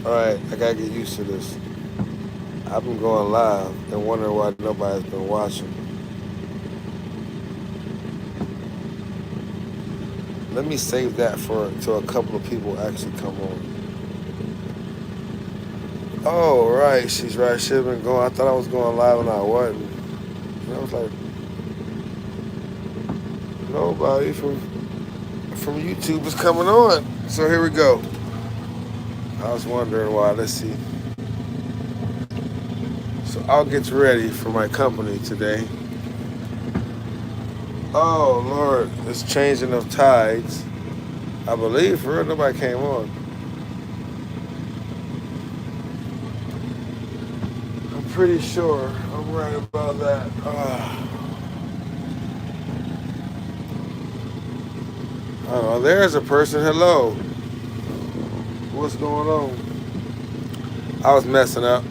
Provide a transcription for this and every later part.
Alright, I gotta get used to this. I've been going live and wondering why nobody's been watching. Let me save that for till a couple of people actually come on. Oh right, she's right. Should have been going. I thought I was going live and I wasn't. And I was like, nobody from YouTube is coming on. So here we go. I was wondering why. Let's see. So I'll get ready for my company today. Oh Lord, it's changing of tides. I believe for real nobody came on. I'm pretty sure I'm right about that. Oh, there's a person. Hello. What's going on? I was messing up.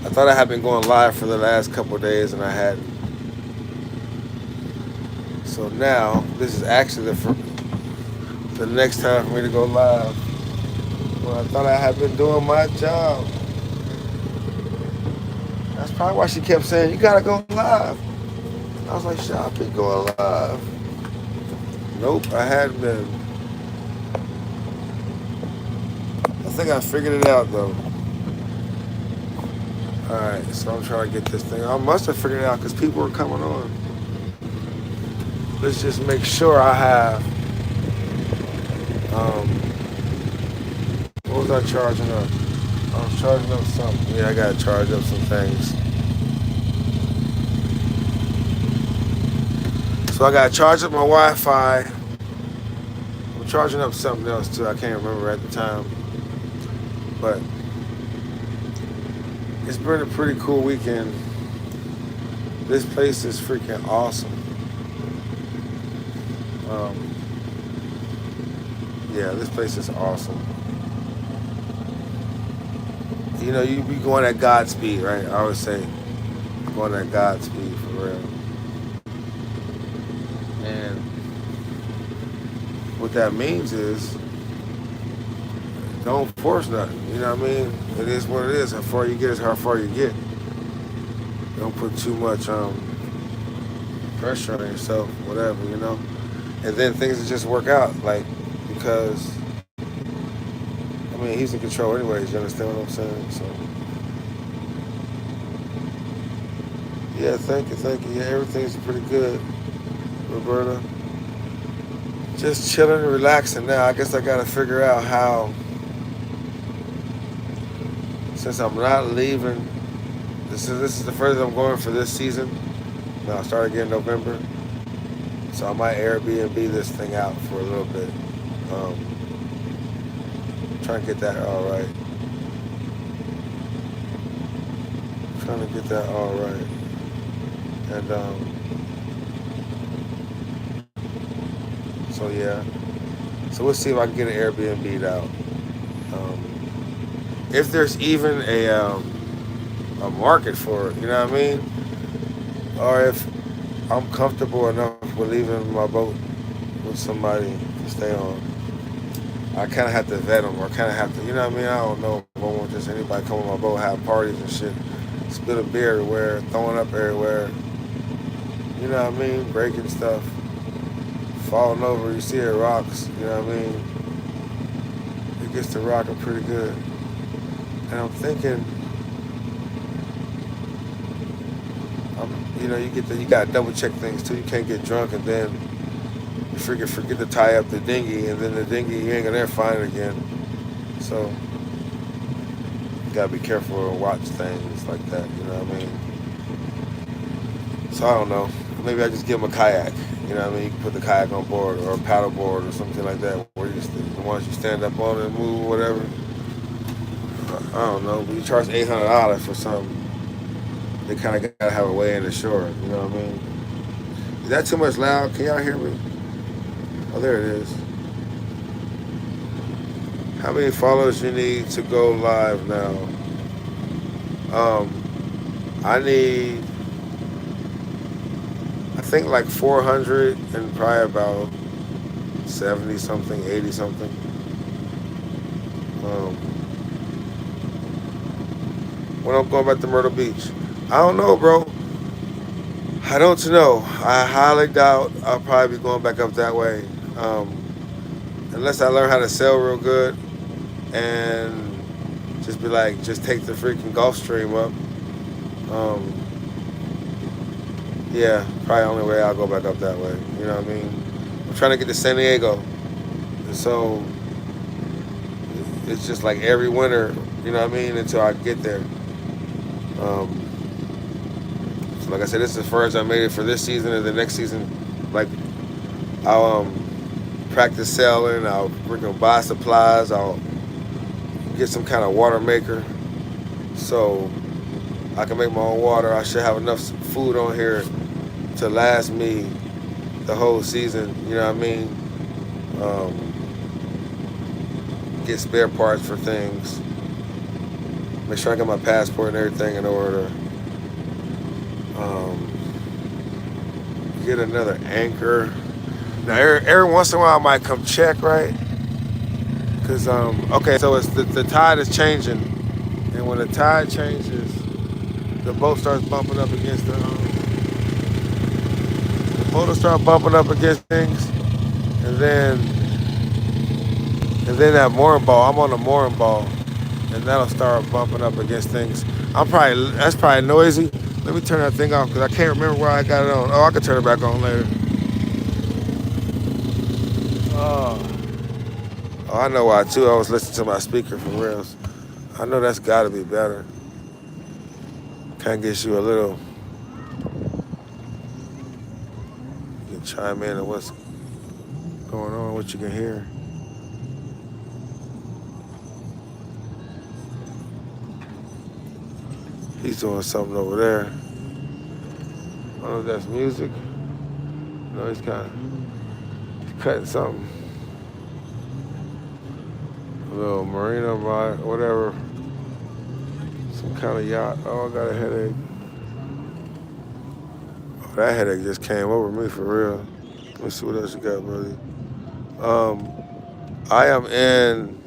I thought I had been going live for the last couple of days and I hadn't. So now this is actually the next time for me to go live. Well, I thought I had been doing my job. That's probably why she kept saying, you gotta go live. I was like, shit, I'll be going live. Nope, I hadn't been. I think I figured it out though. Alright, so I'm trying to get this thing. I must have figured it out because people were coming on. Let's just make sure I have. Um, what was I charging up? I was charging up something. Yeah, I gotta charge up some things. So I gotta charge up my Wi-Fi. I'm charging up something else too. I can't remember at the time. But it's been a pretty cool weekend. This place is freaking awesome. Um, yeah, this place is awesome. You know, you be going at Godspeed, right? I always say going at Godspeed for real. And what that means is don't force nothing. You know what I mean? It is what it is. How far you get is how far you get. Don't put too much pressure on yourself, whatever, you know. And then things will just work out, like because I mean he's in control anyways. You understand what I'm saying? So yeah, thank you. Yeah, everything's pretty good, Roberta. Just chilling and relaxing now. I guess I gotta figure out how, since I'm not leaving. This is the furthest I'm going for this season. Now I start again in November, so I might Airbnb this thing out for a little bit. Um, Trying to get that all right. Trying to get that all right. And so yeah. So we'll see if I can get an Airbnb out. Um, if there's even a market for it, you know what I mean? Or if I'm comfortable enough with leaving my boat with somebody to stay on. I kind of have to vet them, or kind of have to, you know what I mean? I don't know if I want just anybody come on my boat, have parties and shit, spill a beer everywhere, throwing up everywhere, you know what I mean? Breaking stuff, falling over, you see it rocks, you know what I mean? It gets to rocking pretty good. And I'm thinking, you know, you gotta double check things too. You can't get drunk and then you forget to tie up the dinghy, and then the dinghy you ain't gonna ever find it again. So you gotta be careful and watch things like that. You know what I mean? So I don't know. Maybe I just give them a kayak. You know what I mean? You can put the kayak on board or a paddle board or something like that, where the ones you stand up on and move or whatever. I don't know. But you charge $800 for something. They kind of gotta have a way in the shore. You know what I mean? Is that too much loud? Can y'all hear me? Oh, there it is. How many followers you need to go live now? Um, I need, I think like 400 and probably about 70 something, 80 something. Um, when I'm going back to Myrtle Beach, I don't know, bro. I don't know. I highly doubt I'll probably be going back up that way, um, unless I learn how to sail real good and just be like, just take the freaking Gulf Stream up. Um, yeah, probably the only way I'll go back up that way. You know what I mean? I'm trying to get to San Diego, and so it's just like every winter. You know what I mean? Until I get there. Um, so like I said, this is the first I made it for this season, and the next season, like I'll practice sailing. I'll freaking buy supplies. I'll get some kind of water maker so I can make my own water. I should have enough food on here to last me the whole season. You know what I mean? Get spare parts for things. Make sure I got my passport and everything in order. Um, get another anchor. Now, every once in a while, I might come check, right? Because, okay, so it's the tide is changing. And when the tide changes, the boat starts bumping up against the boat will start bumping up against things. And then, that mooring ball, I'm on the mooring ball. And that'll start bumping up against things. That's probably noisy. Let me turn that thing off because I can't remember where I got it on. Oh, I can turn it back on later. Oh, I know why too. I was listening to my speaker for reals. I know that's got to be better. Can get you a little. You can chime in on what's going on, what you can hear. He's doing something over there. I don't know if that's music. No, he's kind of cutting something. A little marina ride, whatever. Some kind of yacht. Oh, I got a headache. Oh, that headache just came over me for real. Let me see what else you got, buddy. I am in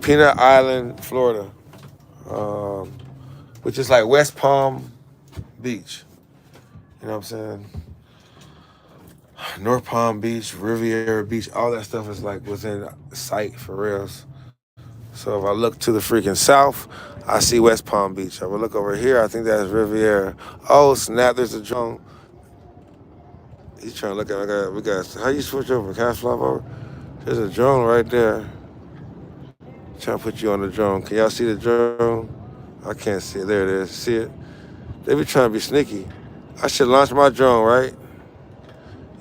Peanut Island, Florida, um, which is like West Palm Beach. You know what I'm saying? North Palm Beach, Riviera Beach, all that stuff is like within sight for reals. So if I look to the freaking south, I see West Palm Beach. If I look over here, I think that's Riviera. Oh snap! There's a drone. He's trying to look at. We got. How you switch over? Can I flop over? There's a drone right there. Trying to put you on the drone. Can y'all see the drone? I can't see it. There it is. See it? They be trying to be sneaky. I should launch my drone, right?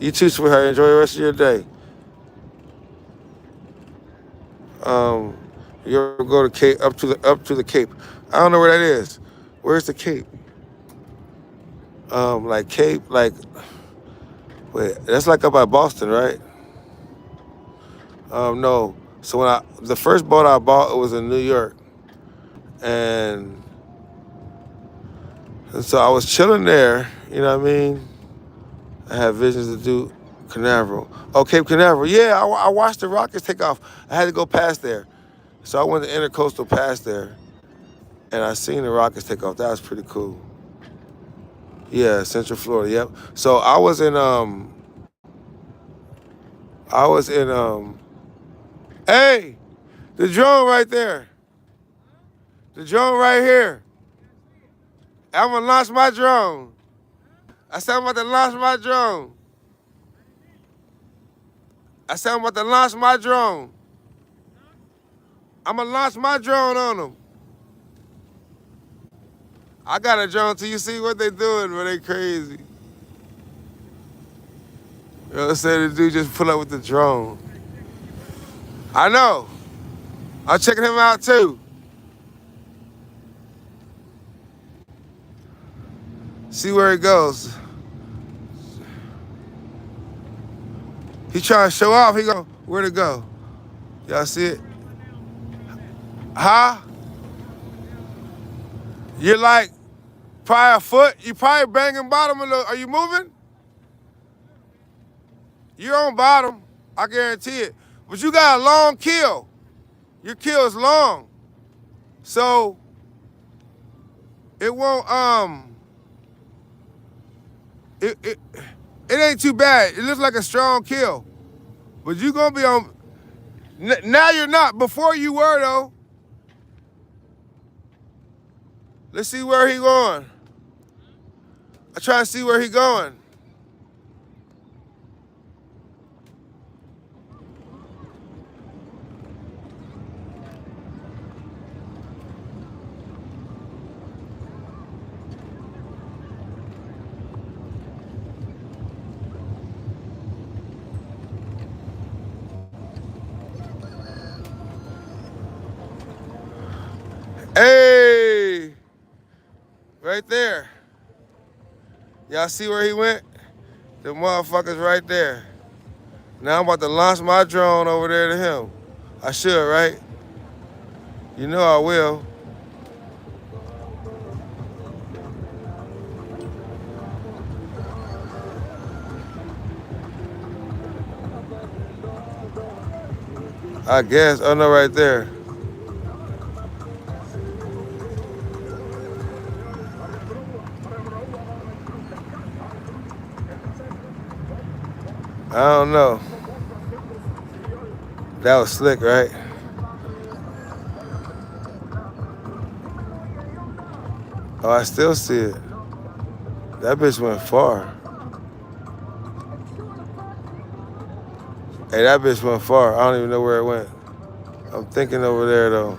You too, sweetheart. Enjoy the rest of your day. Um, you ever go to Cape up to the Cape? I don't know where that is. Where's the Cape? Like Cape, like wait, that's like up by Boston, right? No. So the first boat I bought it was in New York, and so I was chilling there. You know what I mean? I had visions to do Canaveral. Oh, Cape Canaveral. Yeah, I watched the rockets take off. I had to go past there. So I went to Intercoastal past there, and I seen the rockets take off. That was pretty cool. Yeah, Central Florida. Yep. So I was in hey, the drone right there. The drone right here. I'm gonna launch my drone. I said I'm about to launch my drone. I said I'm about to launch my drone. I'm gonna launch my drone on them. I got a drone till you see what they doing, but they crazy. You know what I'm saying? The dude just pull up with the drone. I know. I'm checking him out too. See where it goes. He trying to show off. He go, where'd it go? Y'all see it? Huh? You're like probably a foot. You probably banging bottom of the. Are you moving? You're on bottom. I guarantee it. But you got a long kill. Your kill is long. So it won't it ain't too bad. It looks like a strong kill. But you gonna be on now you're not. Before you were though. Let's see where he going. I try to see where he going. Hey, right there. Y'all see where he went? The motherfucker's right there. Now I'm about to launch my drone over there to him. I should, right? You know I will. I guess. Oh no, right there. I don't know. That was slick, right? Oh, I still see it. That bitch went far. Hey, that bitch went far. I don't even know where it went. I'm thinking over there though.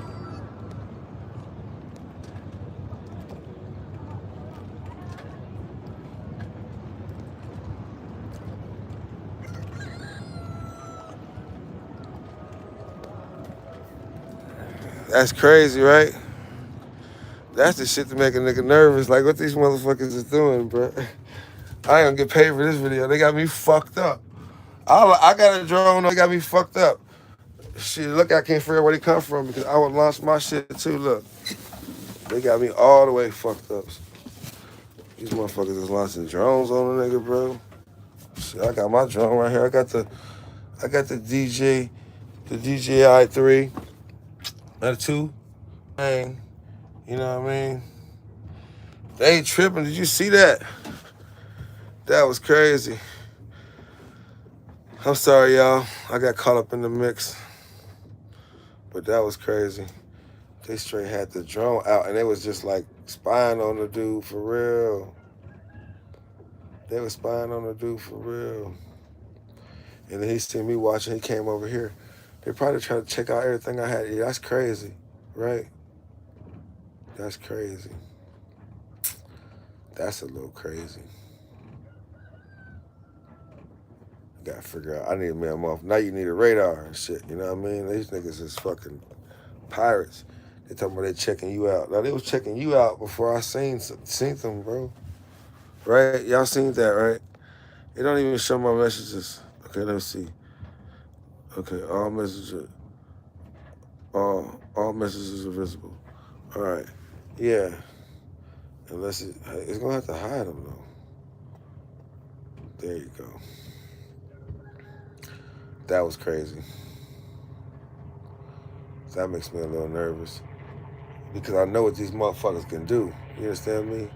That's crazy, right? That's the shit to make a nigga nervous. Like what these motherfuckers is doing, bro. I ain't gonna get paid for this video. They got me fucked up. I got a drone. They got me fucked up. Shit, look, I can't figure out where they come from because I would launch my shit too. Look, they got me all the way fucked up. These motherfuckers is launching drones on a nigga, bro. Shit, I got my drone right here. I got the DJI 3, that 2, thing. You know what I mean? They ain't tripping. Did you see that? That was crazy. I'm sorry, y'all. I got caught up in the mix. But that was crazy. They straight had the drone out, and they was just like spying on the dude for real. They was spying on the dude for real. And then he seen me watching. He came over here. They probably trying to check out everything I had. Yeah, that's crazy, right? That's crazy. That's a little crazy. Gotta figure out. I need me a month. Now you need a radar and shit. You know what I mean? These niggas is fucking pirates. They talking about they checking you out. Now they was checking you out before I seen them, bro. Right? Y'all seen that, right? It don't even show my messages. Okay, let's see. Okay, all messages. All messages are visible. All right. Yeah. Unless it's gonna have to hide them though. There you go. That was crazy. That makes me a little nervous because I know what these motherfuckers can do. You understand me?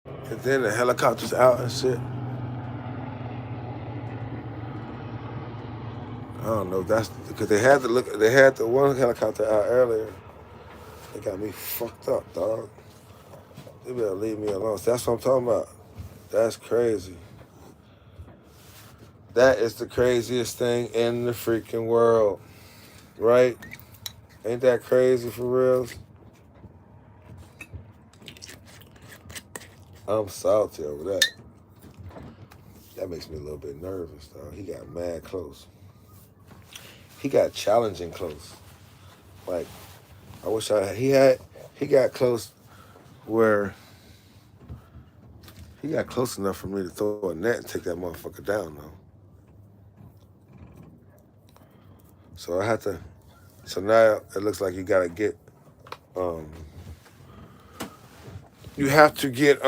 And then the helicopter's out and shit. I don't know if that's because they had the one helicopter out earlier. They got me fucked up, dog. They better leave me alone. So that's what I'm talking about. That's crazy. That is the craziest thing in the freaking world. Right? Ain't that crazy for real? I'm salty over that. That makes me a little bit nervous, dog. He got mad close. He got challenging close. Like, I wish he got close where he got close enough for me to throw a net and take that motherfucker down, though. So I had to, so now it looks like you gotta get, you have to get,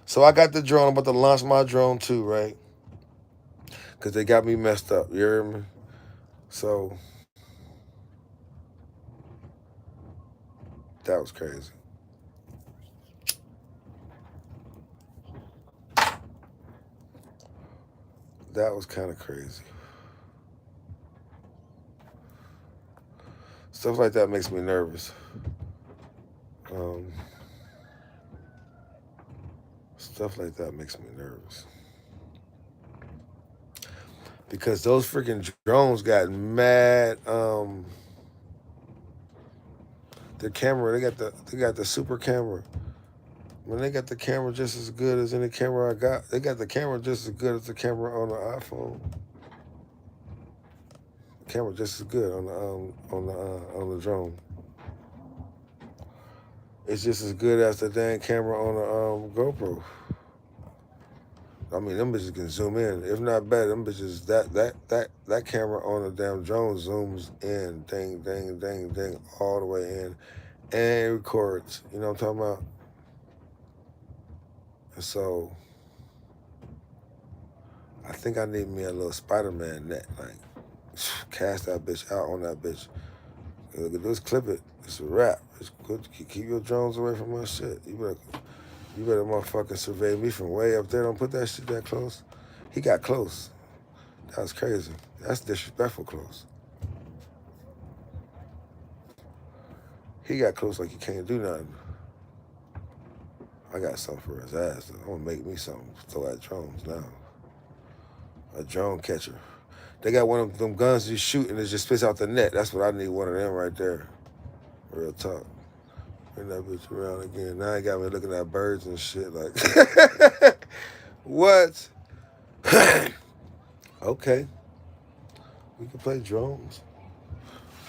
So I got the drone. I'm about to launch my drone too, right? Because they got me messed up. You hear me? So that was crazy. That was kind of crazy. Stuff like that makes me nervous. Um, Stuff like that makes me nervous. Because those freaking drones got mad. The camera, they got the super camera. When they got the camera just as good as any camera I got, they got the camera just as good as the camera on the iPhone. The camera just as good on the drone. It's just as good as the damn camera on the GoPro. I mean, them bitches can zoom in. If not better, them bitches that camera on the damn drone zooms in, ding, ding, ding, ding, all the way in, and records. You know what I'm talking about? And so, I think I need me a little Spider-Man net, like cast that bitch out on that bitch. Look at this, clip it. It's a wrap. It's good. Keep your drones away from my shit. You better motherfucking survey me from way up there. Don't put that shit that close. He got close. That was crazy. That's disrespectful close. He got close like he can't do nothing. I got something for his ass. I'm gonna make me something. Throw at drones now. A drone catcher. They got one of them guns you shoot and it just spits out the net. That's what I need, one of them right there. Real talk. Bring that bitch around again. Now he got me looking at birds and shit like, what? Okay. We can play drones.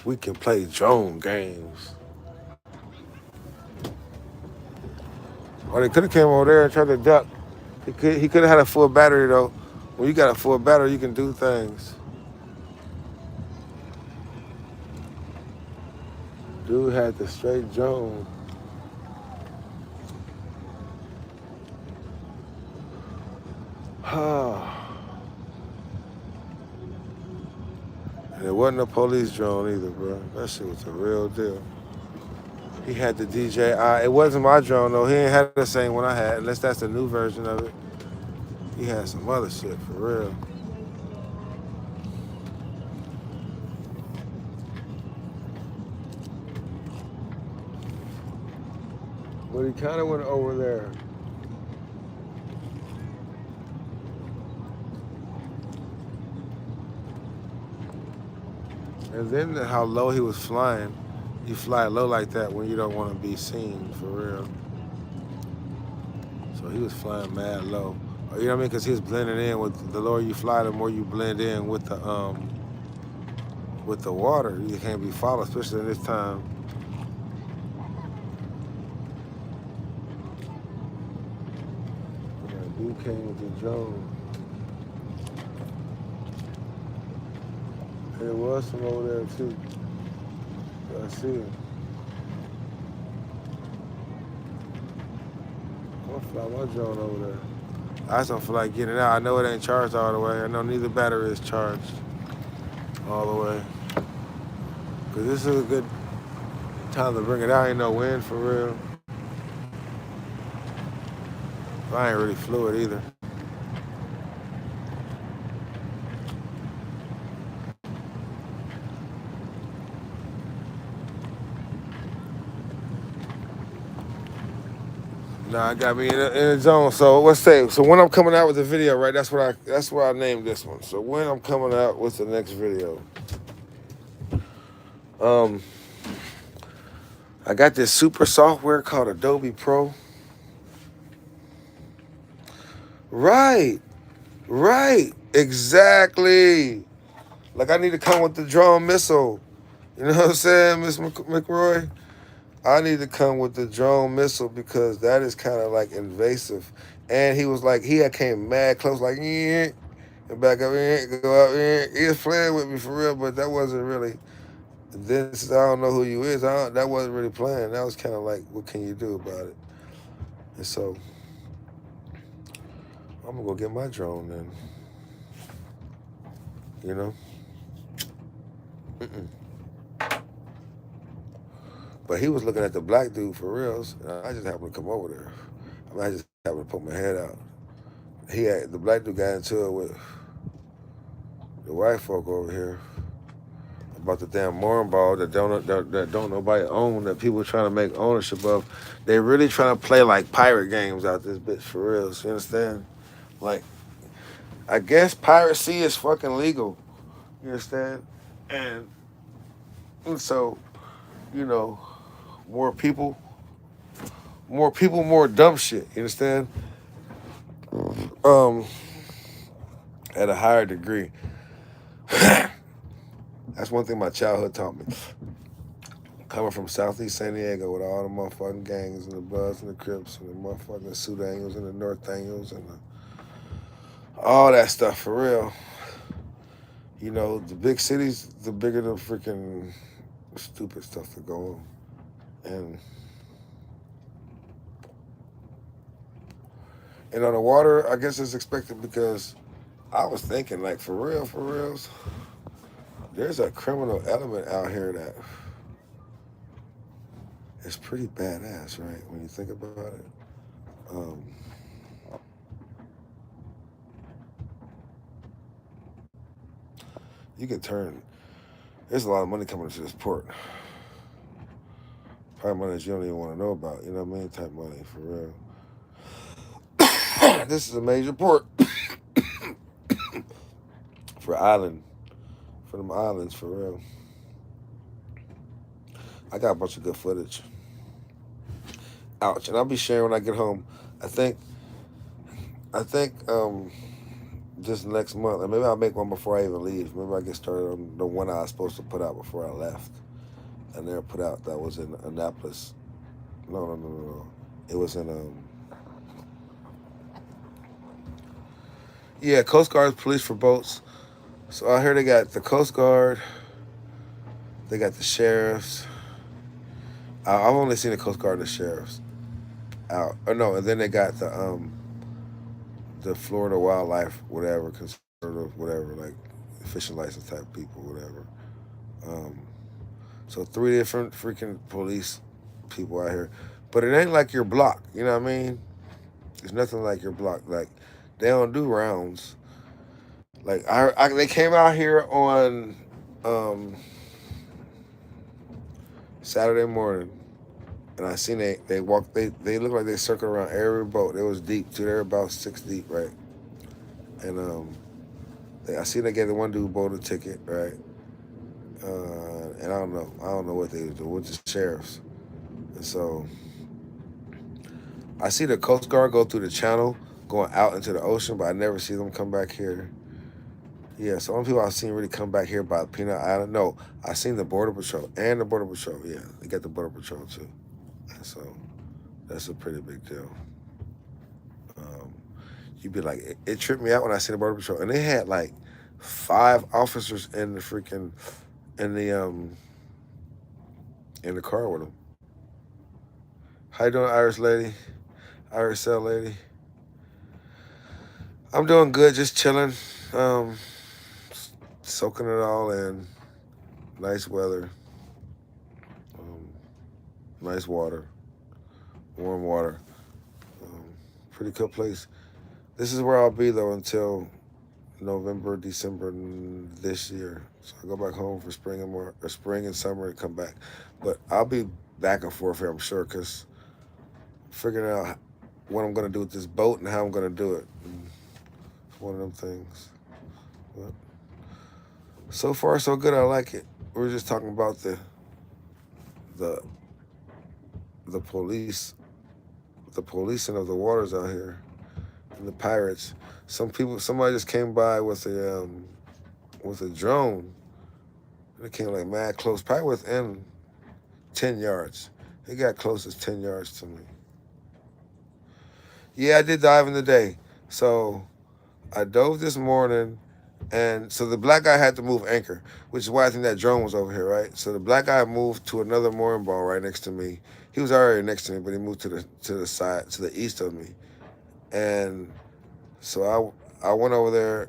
We can play drone games. Or they could have came over there and tried to duck. He could have had a full battery though. When you got a full battery, you can do things. Dude had the straight drone. And it wasn't a police drone either, bro. That shit was a real deal. He had the DJI. It wasn't my drone though. He ain't had the same one I had, unless that's the new version of it. He had some other shit for real. But he kind of went over there. And then how low he was flying. You fly low like that when you don't want to be seen, for real. So he was flying mad low. You know what I mean? Because he was blending in with the lower you fly, the more you blend in with the water. You can't be followed, especially in this time. Yeah, dude came with the drone. There was some over there too. I see him. I'm gonna fly my drone over there. I just don't feel like getting it out. I know it ain't charged all the way. I know neither battery is charged all the way. Cause this is a good time to bring it out. Ain't no wind for real. I ain't really fluid either. Nah, I got me in a zone. So let's say, so when I'm coming out with the video, right? That's what I named this one. So when I'm coming out with the next video, um, I got this super software called Adobe Pro. Right, exactly. Like I need to come with the drone missile. You know what I'm saying, Miss McRoy? I need to come with the drone missile because that is kind of like invasive. And he was like, he had came mad close, like, yeah, and back up, yeah, go out, yeah. He was playing with me for real, but that wasn't really. This I don't know who you is. That wasn't really playing. That was kind of like, what can you do about it? And so I'm gonna go get my drone then. You know. Mm-mm. But he was looking at the black dude for reals. And I just happened to come over there. I mean, I just happened to put my head out. The black dude got into it with the white folk over here about the damn mooring ball that don't nobody own, that people trying to make ownership of. They really trying to play like pirate games out this bitch for real. You understand? Like, I guess piracy is fucking legal. You understand? And so, you know, more people, more dumb shit. You understand? Um, at a higher degree. That's one thing my childhood taught me. Coming from Southeast San Diego with all the motherfucking gangs and the Bloods and the Crips and the motherfucking Suit Angels and the North Angels and all that stuff for real. You know, the big cities, the bigger the freaking stupid stuff that go on. And on the water, I guess it's expected because I was thinking, like, for reals, there's a criminal element out here that is pretty badass, right? When you think about it. Um, you can turn, there's a lot of money coming into this port. Probably money that you don't even want to know about, you know what I mean? Type money, for real. This is a major port for them islands, for real. I got a bunch of good footage. Ouch. And I'll be sharing when I get home. I think, this next month, and maybe I'll make one before I even leave. Maybe I get started on the one I was supposed to put out before I left. I never put out, that was in Annapolis. No. It was in, yeah, Coast Guard police for boats. So I heard they got the Coast Guard, they got the sheriffs. I've only seen the Coast Guard and the sheriffs out. Or no, and then they got the Florida wildlife, whatever, conservative, whatever, like fishing license type people, whatever. Um, so 3 different freaking police people out here, but it ain't like your block. You know what I mean? It's nothing like your block. Like, they don't do rounds. Like, they came out here on um, Saturday morning, and I seen they walk. They look like they circled around every boat. It was deep too. They're about 6 deep, right? And I seen they gave the one dude boat a ticket, right? And I don't know what they was doing with the sheriffs. And so I see the Coast Guard go through the channel, going out into the ocean, but I never see them come back here. Yeah, so only people I've seen really come back here by Peanut Island. No, I seen the Border Patrol and the Border Patrol. Yeah, they got the Border Patrol too. And so that's a pretty big deal. Um, you'd be like, it tripped me out when I seen the Border Patrol, and they had like 5 officers in the freaking in the car with them. How you doing, Irish lady? Irish cell lady? I'm doing good, just chilling, um, soaking it all in. Nice weather, um, nice water, warm water. Um, Pretty cool place. This is where I'll be though until November, December this year. So I go back home for spring and summer and come back. But I'll be back and forth here, I'm sure, because figuring out what I'm gonna do with this boat and how I'm gonna do it. And it's one of them things. But so far, so good. I like it. We were just talking about the the police, the policing of the waters out here, and the pirates. Somebody just came by with a drone. It came like mad close, probably within 10 yards. It got close as 10 yards to me. Yeah, I did dive in the day. So I dove this morning, and so the black guy had to move anchor, which is why I think that drone was over here, right? So the black guy moved to another mooring ball right next to me. He was already next to me, but he moved to the side, to the east of me. And So I went over there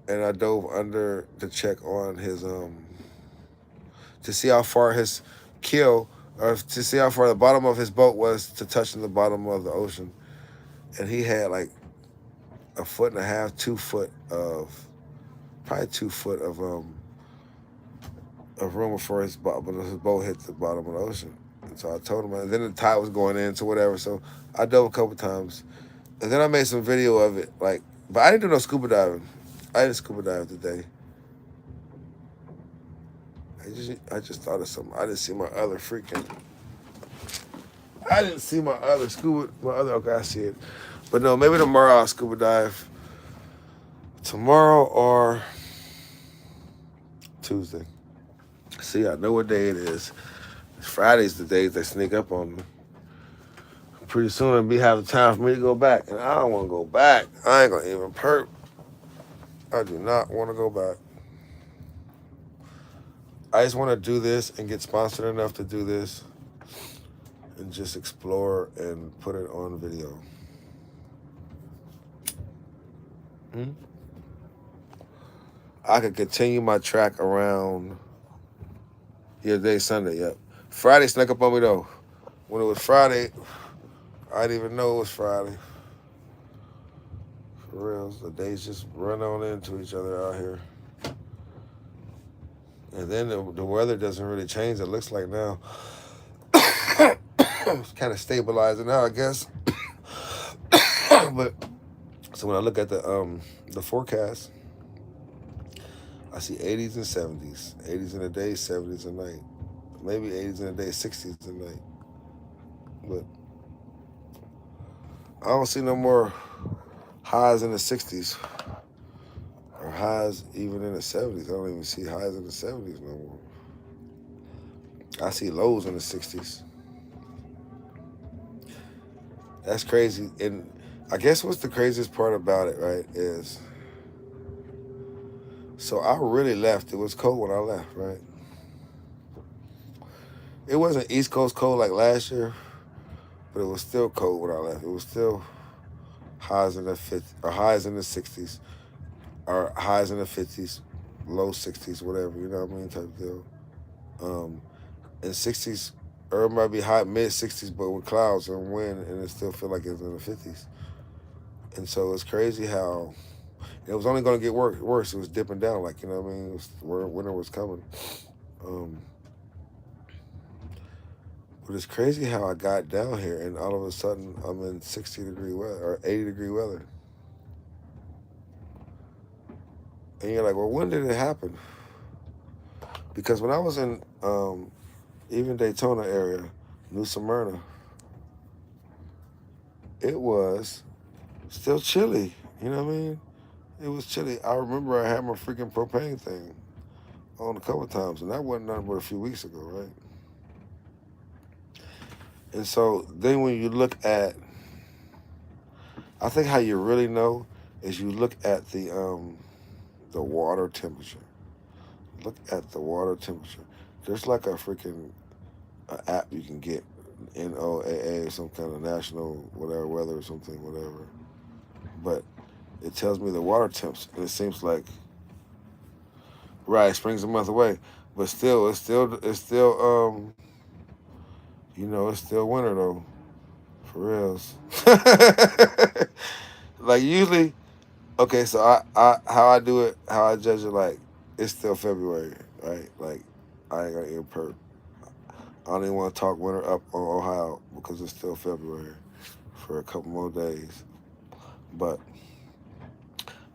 and I dove under to check on his to see how far his keel or to see how far the bottom of his boat was to touching the bottom of the ocean. And he had like a foot and a half, 2 foot of probably 2 foot of room before his boat hit the bottom of the ocean. And so I told him, and then the tide was going into whatever. So I dove a couple times, and then I made some video of it. Like, but I didn't do no scuba diving. I didn't scuba dive today. I just thought of something. I didn't see my other freaking. I didn't see my other scuba. My other. Okay, I see it. But no, maybe tomorrow I'll scuba dive. Tomorrow or Tuesday. See, I know what day it is. Friday's the days they sneak up on me. Pretty soon it'll be having time for me to go back. And I don't want to go back. I ain't going to even perp. I do not want to go back. I just want to do this and get sponsored enough to do this and just explore and put it on video. I could continue my track around. Yeah, today's Sunday, yep. Friday snuck up on me though. When it was Friday, I didn't even know it was Friday. For real, the days just run on into each other out here. And then the weather doesn't really change, it looks like now. It's kind of stabilizing now, I guess. But so when I look at the forecast, I see 80s and 70s. 80s in the day, 70s at night. Maybe 80s in the day, 60s at night. But I don't see no more highs in the 60s or highs even in the 70s. I don't even see highs in the 70s no more. I see lows in the 60s. That's crazy. And I guess what's the craziest part about it, right, is so I really left. It was cold when I left, right? It wasn't East Coast cold like last year, but it was still cold when I left. It was still highs in the 50s, or highs in the 60s, or highs in the 50s, low 60s, whatever, you know what I mean, type deal. In 60s, or it might be hot mid 60s, but with clouds and wind, and it still feel like it's in the 50s. And so it's crazy how it was only going to get worse. It was dipping down, like, you know what I mean? It was, where winter was coming. But it's crazy how I got down here and all of a sudden I'm in 60-degree weather or 80-degree weather. And you're like, well, when did it happen? Because when I was in even Daytona area, New Smyrna, it was still chilly. You know what I mean? It was chilly. I remember I had my freaking propane thing on a couple of times, and that wasn't nothing but a few weeks ago, right? And so then when you look at, I think how you really know is you look at the water temperature. Look at the water temperature. There's like a freaking app you can get, NOAA, some kind of national whatever weather or something, whatever. But it tells me the water temps, and it seems like right, spring's a month away, but still, it's still it's still winter though, for reals. Like usually, okay, so I how I do it, how I judge it, like it's still February, right? Like I ain't gonna even perk. I don't even want to talk winter up on Ohio because it's still February for a couple more days. But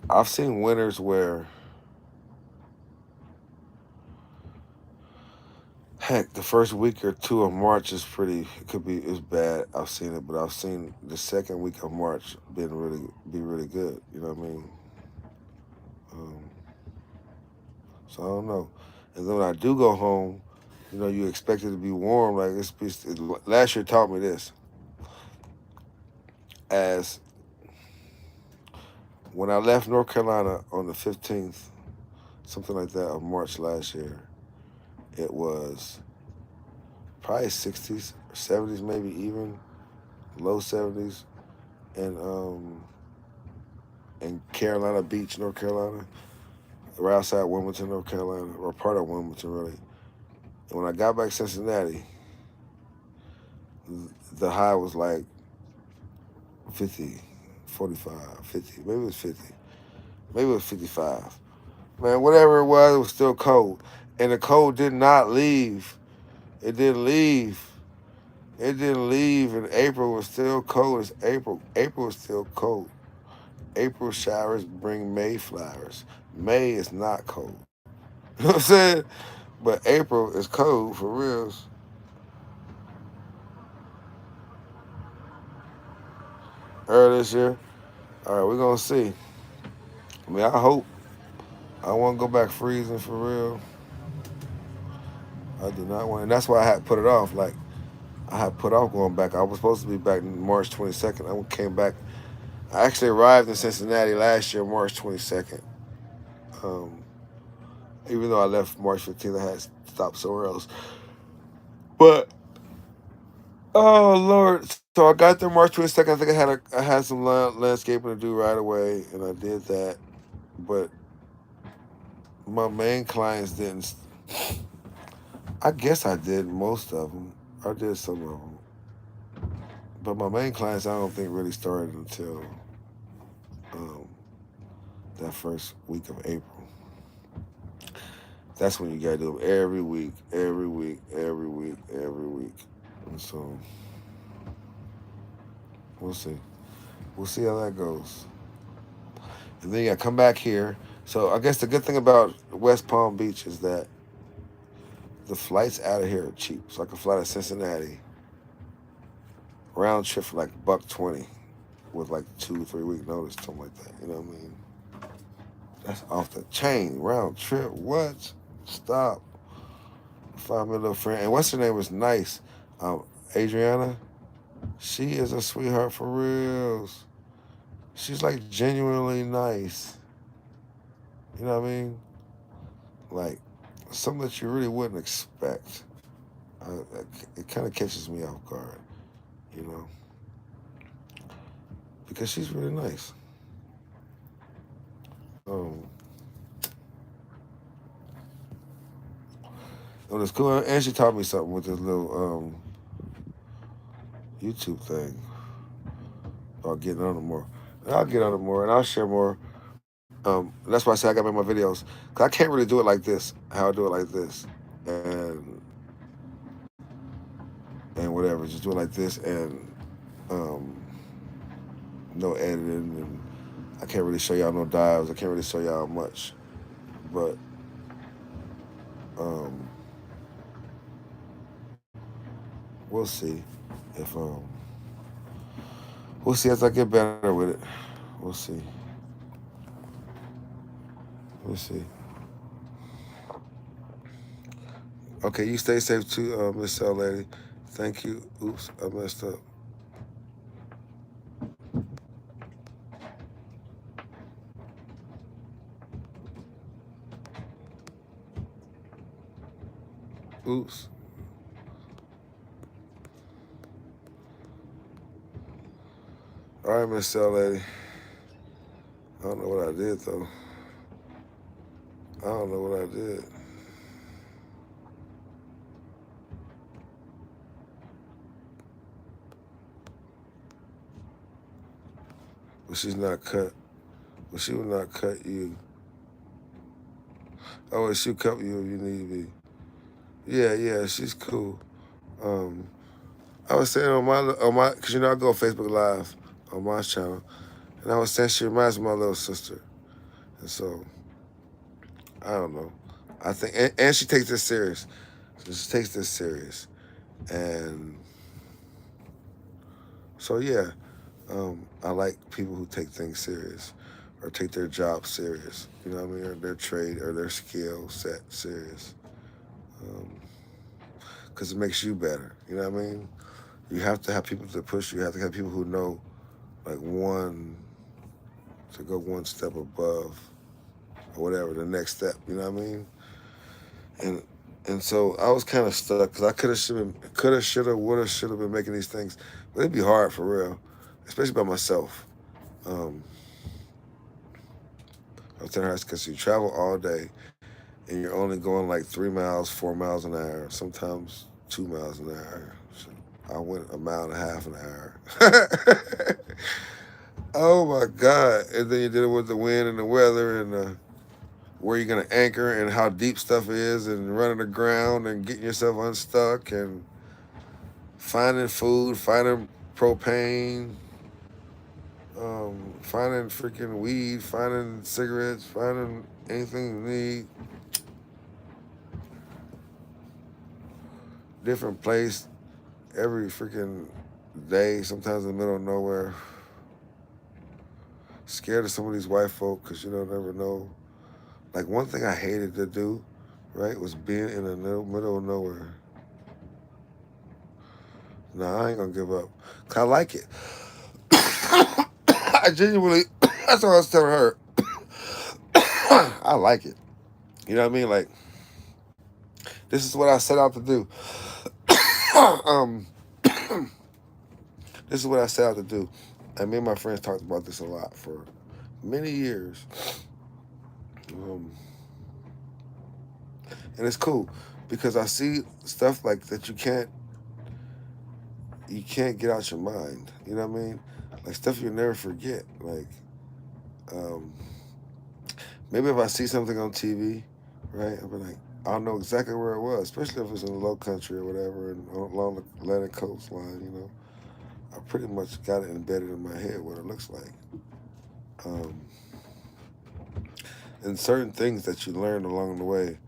I've seen winters where, heck, the first week or two of March is it's bad. I've seen it, but I've seen the second week of March be really good. You know what I mean? Um, so I don't know. And then when I do go home, you expect it to be warm. Like last year taught me this. As when I left North Carolina on the 15th, something like that, of March last year, it was probably 60s, 70s, maybe even low 70s, and in Carolina Beach, North Carolina, right outside Wilmington, North Carolina, or part of Wilmington, really. And when I got back to Cincinnati, the high was like 50, 45, 50. Maybe it was 50. Maybe it was 55. Man, whatever it was still cold. And the cold did not leave. It didn't leave. It didn't leave. And April was still cold as April. April was still cold. April showers bring May flowers. May is not cold. You know what I'm saying? But April is cold for reals. Early this year. All right, we're gonna see. I mean, I hope. I want to go back freezing for real. I do not want, and that's why I had put it off. Like I had put off going back. I was supposed to be back March 22nd. I came back. I actually arrived in Cincinnati last year, March 22nd. Um, Even though I left March 15th, I had to stop somewhere else. But oh Lord, so I got there March 22nd. I think I had some landscaping to do right away, and I did that. But my main clients didn't. I guess I did most of them. I did some of them, but my main clients I don't think really started until um, that first week of April. That's when you gotta do them every week, every week, every week, every week. And so we'll see. We'll see how that goes. And then I come back here. So I guess the good thing about West Palm Beach is that the flights out of here are cheap. So I can fly to Cincinnati, round trip for like $120 with like 2 3 week notice, something like that. You know what I mean? That's off the chain. Round trip. What? Stop. Find me a little friend. And what's her name was nice. Adriana. She is a sweetheart for reals. She's like genuinely nice. You know what I mean? Like something that you really wouldn't expect. It kind of catches me off guard, you know, because she's really nice. Um, it was cool, and she taught me something with this little YouTube thing about getting on it more. And I'll get on it more, and I'll share more. That's why I say I got to make my videos, cause I can't really do it like this. How I do it like this, and whatever. Just do it like this, and um, no editing, and I can't really show y'all no dives. I can't really show y'all much, but um, we'll see if we'll see as I get better with it. We'll see. We'll see. Okay, you stay safe too, Miss Cell Lady. Thank you. Oops, I messed up. Oops. All right, Miss Cell Lady. I don't know what I did though. I don't know what I did. But she's not cut. But she will not cut you. Oh, she'll cut you if you need to be. Yeah, yeah, she's cool. Um, I was saying cause you know I go Facebook Live on my channel, and I was saying she reminds me of my little sister, and so I don't know. I think, and she takes this serious. So she takes this serious, and so yeah, I like people who take things serious, or take their job serious. You know what I mean, or their trade or their skill set serious, because it makes you better. You know what I mean? You have to have people to push you. You have to have people who know, like to go one step above or whatever the next step. You know what I mean? And so I was kind of stuck because I could have, should have, would have, should have been making these things, but it'd be hard for real, especially by myself. Um, I'm telling her because you travel all day and you're only going like 3 miles, 4 miles an hour, sometimes 2 miles an hour. So I went a mile and a half an hour. Oh my God. And then you did it with the wind and the weather and where you're going to anchor and how deep stuff is and running the ground and getting yourself unstuck and finding food, finding propane, finding freaking weed, finding cigarettes, finding anything you need. Different place every freaking day, sometimes in the middle of nowhere. Scared of some of these white folk because you don't never know. Like one thing I hated to do, right, was being in the middle of nowhere. Nah, I ain't gonna give up. 'Cause I like it. I genuinely, that's what I was telling her. I like it. You know what I mean? Like, this is what I set out to do. um, this is what I set out to do. And me and my friends talked about this a lot for many years. Um, and it's cool because I see stuff like that you can't get out your mind. You know what I mean? Like stuff you'll never forget. Like um, maybe if I see something on TV, right, I'll be like, I'll know exactly where it was, especially if it's in the low country or whatever, and along the Atlantic coastline. You know, I pretty much got it embedded in my head what it looks like. Um, and certain things that you learn along the way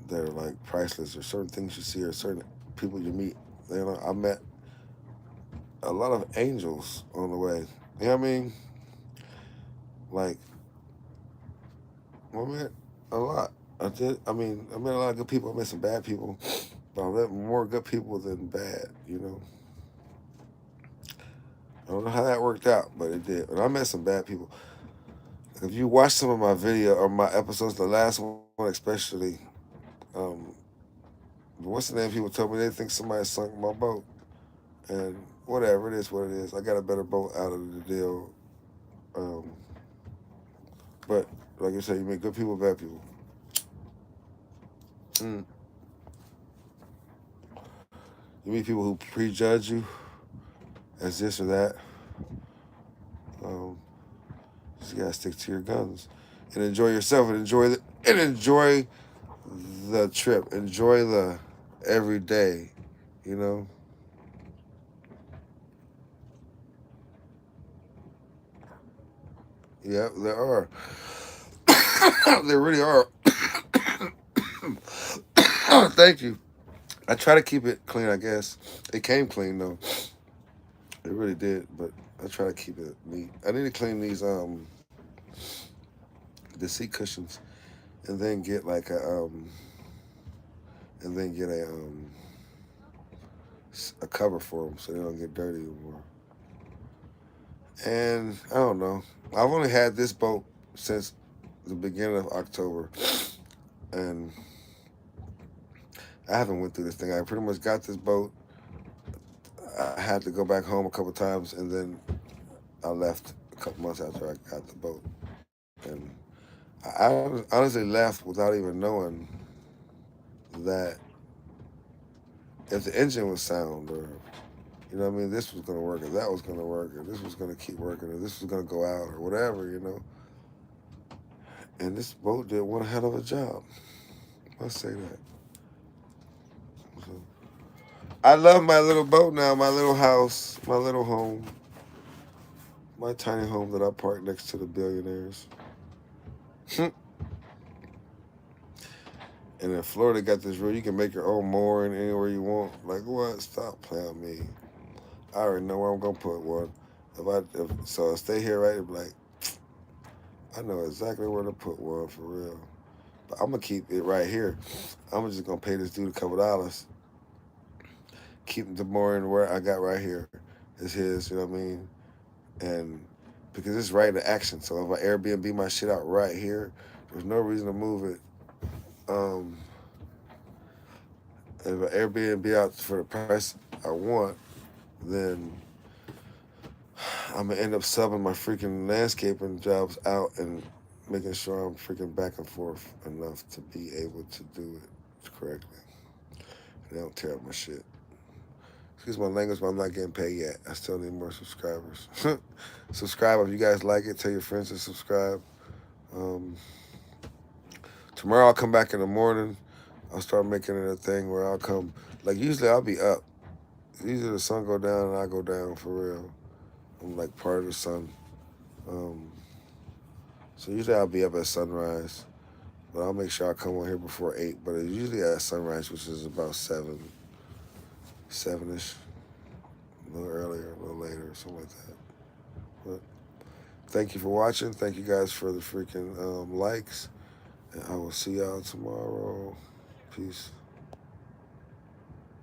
that are like priceless, or certain things you see, or certain people you meet. You know, I met a lot of angels on the way. You know what I mean? Like, I met a lot. I did. I mean, I met a lot of good people. I met some bad people, but I met more good people than bad. You know, I don't know how that worked out, but it did. And I met some bad people. If you watch some of my video or my episodes, the last one especially, um, what's the name? People told me they think somebody sunk my boat, and whatever it is, what it is. I got a better boat out of the deal. Um, but like I said, you meet good people, bad people. Mm. You meet people who prejudge you as this or that. Um, you just gotta stick to your guns and enjoy yourself and enjoy the trip. Enjoy the every day. You know. Yeah, there are. There really are. Thank you. I try to keep it clean. I guess it came clean though. It really did, but I try to keep it neat. I need to clean these the seat cushions and then get like a cover for them so they don't get dirty anymore. And I don't know. I've only had this boat since the beginning of October, and I haven't went through this thing. I pretty much got this boat. I had to go back home a couple times, and then I left a couple months after I got the boat. And I honestly left without even knowing that if the engine was sound or you know what I mean, this was gonna work or that was gonna work or this was gonna keep working or this was gonna go out or whatever, you know. And this boat did one hell of a job. I say that. So, I love my little boat now, my little house, my little home, my tiny home that I park next to the billionaires. And in Florida, got this rule: you can make your own mooring anywhere you want. Like what? Stop playing with me. I already know where I'm gonna put one. So I stay here, right? Like I know exactly where to put one for real. But I'm gonna keep it right here. I'm just gonna pay this dude a couple dollars. Keep the mooring where I got right here. It's his. You know what I mean? And because it's right in action. So if I Airbnb my shit out right here, there's no reason to move it. Um, if I Airbnb out for the price I want, then I'm gonna end up subbing my freaking landscaping jobs out and making sure I'm freaking back and forth enough to be able to do it correctly. And I don't tear up my shit. Excuse my language, but I'm not getting paid yet. I still need more subscribers. Subscribe if you guys like it. Tell your friends to subscribe. Um, Tomorrow I'll come back in the morning. I'll start making it a thing where I'll come. Like usually I'll be up. Usually the sun go down and I go down for real. I'm like part of the sun. Um, so usually I'll be up at sunrise. But I'll make sure I come on here before 8. But it's usually at sunrise, which is about 7-ish. A little earlier, a little later, something like that. But thank you for watching. Thank you guys for the freaking likes. And I will see y'all tomorrow. Peace.